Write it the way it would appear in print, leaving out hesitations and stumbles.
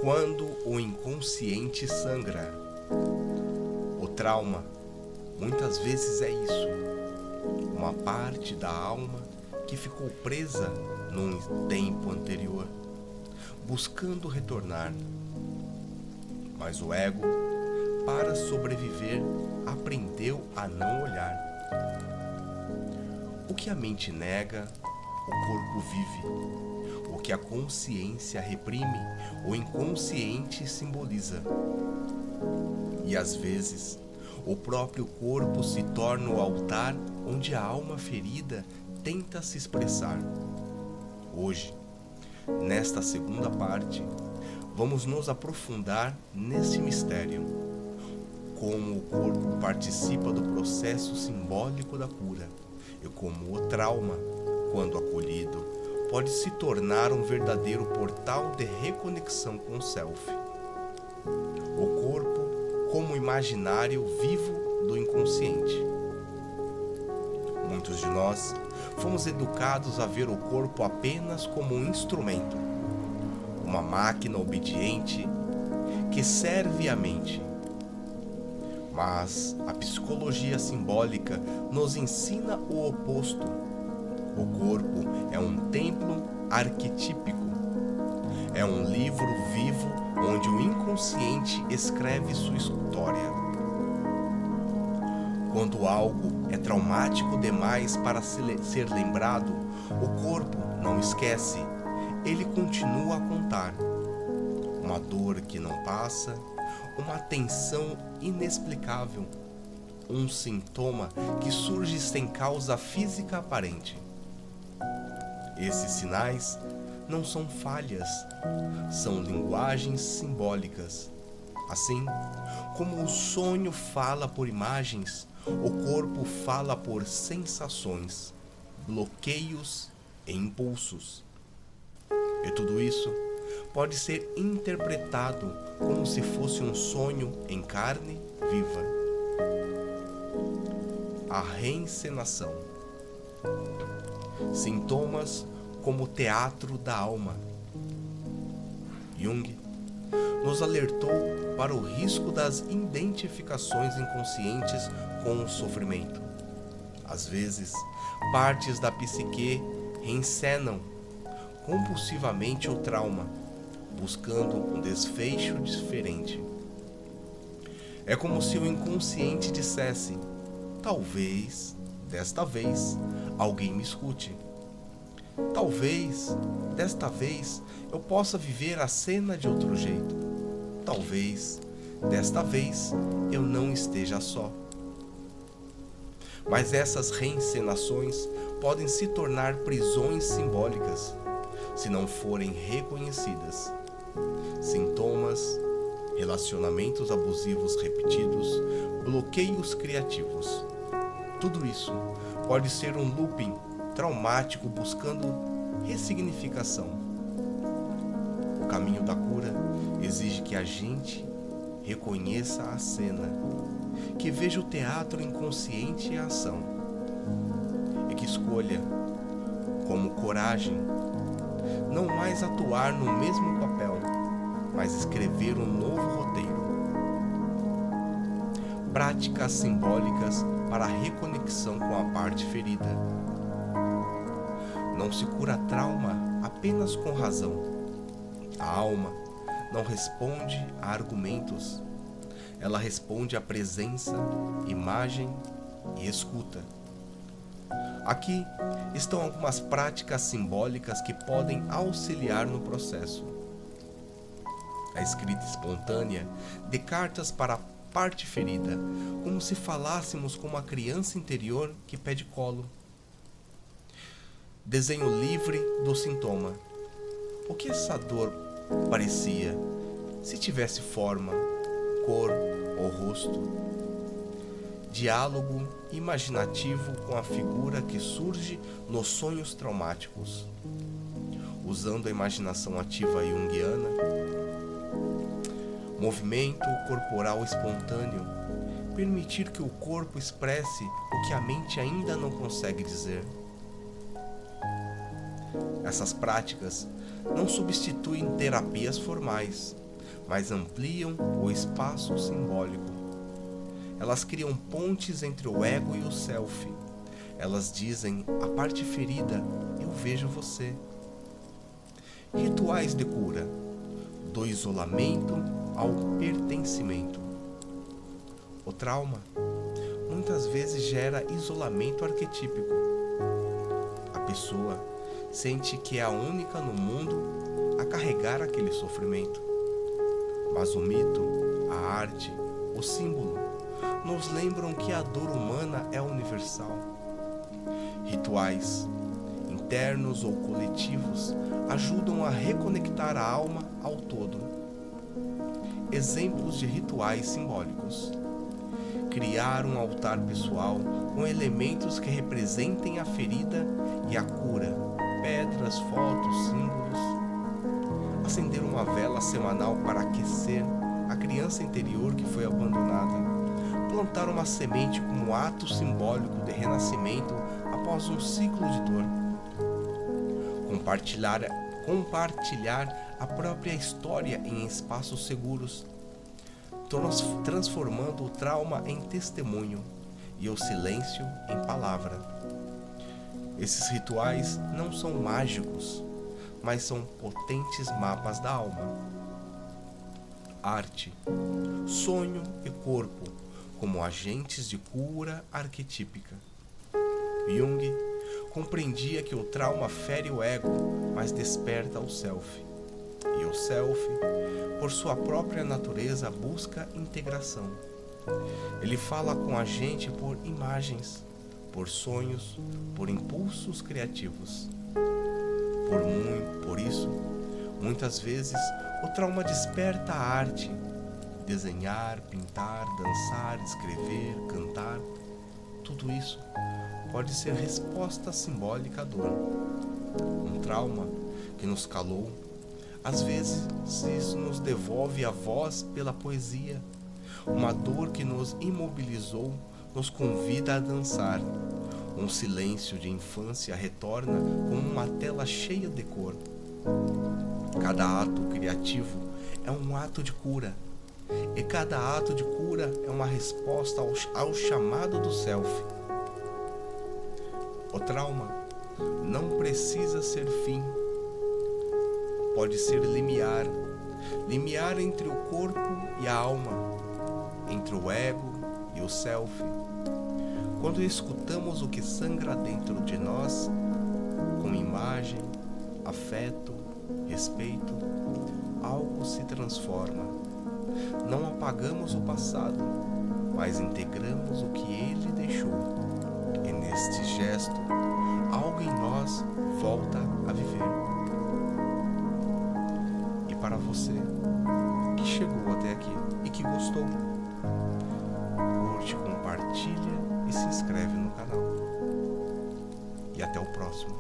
Quando o inconsciente sangra. O trauma muitas vezes é isso, uma parte da alma que ficou presa num tempo anterior, buscando retornar. Mas o ego, para sobreviver, aprendeu a não olhar. O que a mente nega, o corpo vive. O que a consciência reprime, o inconsciente simboliza. E às vezes, o próprio corpo se torna o altar onde a alma ferida tenta se expressar. Hoje, nesta segunda parte, vamos nos aprofundar nesse mistério. Como o corpo participa do processo simbólico da cura e como o trauma, quando acolhido, pode se tornar um verdadeiro portal de reconexão com o self. O corpo como imaginário vivo do inconsciente. Muitos de nós fomos educados a ver o corpo apenas como um instrumento, uma máquina obediente que serve à mente. Mas a psicologia simbólica nos ensina o oposto. O corpo é um templo arquetípico. É um livro vivo onde o inconsciente escreve sua história. Quando algo é traumático demais para ser lembrado, o corpo não esquece, ele continua a contar. Uma dor que não passa, uma tensão inexplicável, um sintoma que surge sem causa física aparente. Esses sinais não são falhas, são linguagens simbólicas. Assim como o sonho fala por imagens, o corpo fala por sensações, bloqueios e impulsos. E tudo isso pode ser interpretado como se fosse um sonho em carne viva. A reencenação. Sintomas como o teatro da alma. Jung nos alertou para o risco das identificações inconscientes com o sofrimento. Às vezes, partes da psique reencenam compulsivamente o trauma, buscando um desfecho diferente. É como se o inconsciente dissesse: talvez, desta vez, alguém me escute. Talvez, desta vez, eu possa viver a cena de outro jeito. Talvez, desta vez, eu não esteja só. Mas essas reencenações podem se tornar prisões simbólicas, se não forem reconhecidas. Sintomas, relacionamentos abusivos repetidos, bloqueios criativos. Tudo isso pode ser um looping traumático buscando ressignificação. O caminho da cura exige que a gente reconheça a cena, que veja o teatro inconsciente em ação e que escolha, como coragem, não mais atuar no mesmo papel, mas escrever um novo roteiro. Práticas simbólicas para a reconexão com a parte ferida. Não se cura trauma apenas com razão. A alma não responde a argumentos. Ela responde à presença, imagem e escuta. Aqui estão algumas práticas simbólicas que podem auxiliar no processo. A escrita espontânea de cartas para a parte ferida, como se falássemos com uma criança interior que pede colo. Desenho livre do sintoma. O que essa dor parecia, se tivesse forma, cor ou rosto? Diálogo imaginativo com a figura que surge nos sonhos traumáticos. Usando a imaginação ativa junguiana. Movimento corporal espontâneo. Permitir que o corpo expresse o que a mente ainda não consegue dizer. Essas práticas não substituem terapias formais, mas ampliam o espaço simbólico. Elas criam pontes entre o ego e o self. Elas dizem à parte ferida: eu vejo você. Rituais de cura, do isolamento ao pertencimento. O trauma muitas vezes gera isolamento arquetípico. A pessoa sente que é a única no mundo a carregar aquele sofrimento. Mas o mito, a arte, o símbolo nos lembram que a dor humana é universal. Rituais, internos ou coletivos, ajudam a reconectar a alma ao todo. Exemplos de rituais simbólicos: criar um altar pessoal com elementos que representem a ferida e a cura, pedras, fotos, símbolos. Acender uma vela semanal para aquecer a criança interior que foi abandonada. Plantar uma semente como ato simbólico de renascimento após um ciclo de dor. Compartilhar a própria história em espaços seguros, transformando o trauma em testemunho e o silêncio em palavra. Esses rituais não são mágicos, mas são potentes mapas da alma. Arte, sonho e corpo como agentes de cura arquetípica. Jung compreendia que o trauma fere o ego, mas desperta o self. E o self, por sua própria natureza, busca integração. Ele fala com a gente por imagens, por sonhos, por impulsos criativos. Por isso, muitas vezes, o trauma desperta a arte. Desenhar, pintar, dançar, escrever, cantar, tudo isso pode ser resposta simbólica à dor. Um trauma que nos calou, às vezes isso nos devolve a voz pela poesia. Uma dor que nos imobilizou nos convida a dançar. Um silêncio de infância retorna como uma tela cheia de cor. Cada ato criativo é um ato de cura. E cada ato de cura é uma resposta ao chamado do self. O trauma não precisa ser fim. Pode ser limiar. Limiar entre o corpo e a alma, entre o ego e o self. Quando escutamos o que sangra dentro de nós, com imagem, afeto, respeito, algo se transforma. Não apagamos o passado, mas integramos o que ele deixou. E neste gesto, algo em nós volta a viver. E para você que chegou até aqui e que gostou, curte, compartilha e se inscreve no canal. E até o próximo.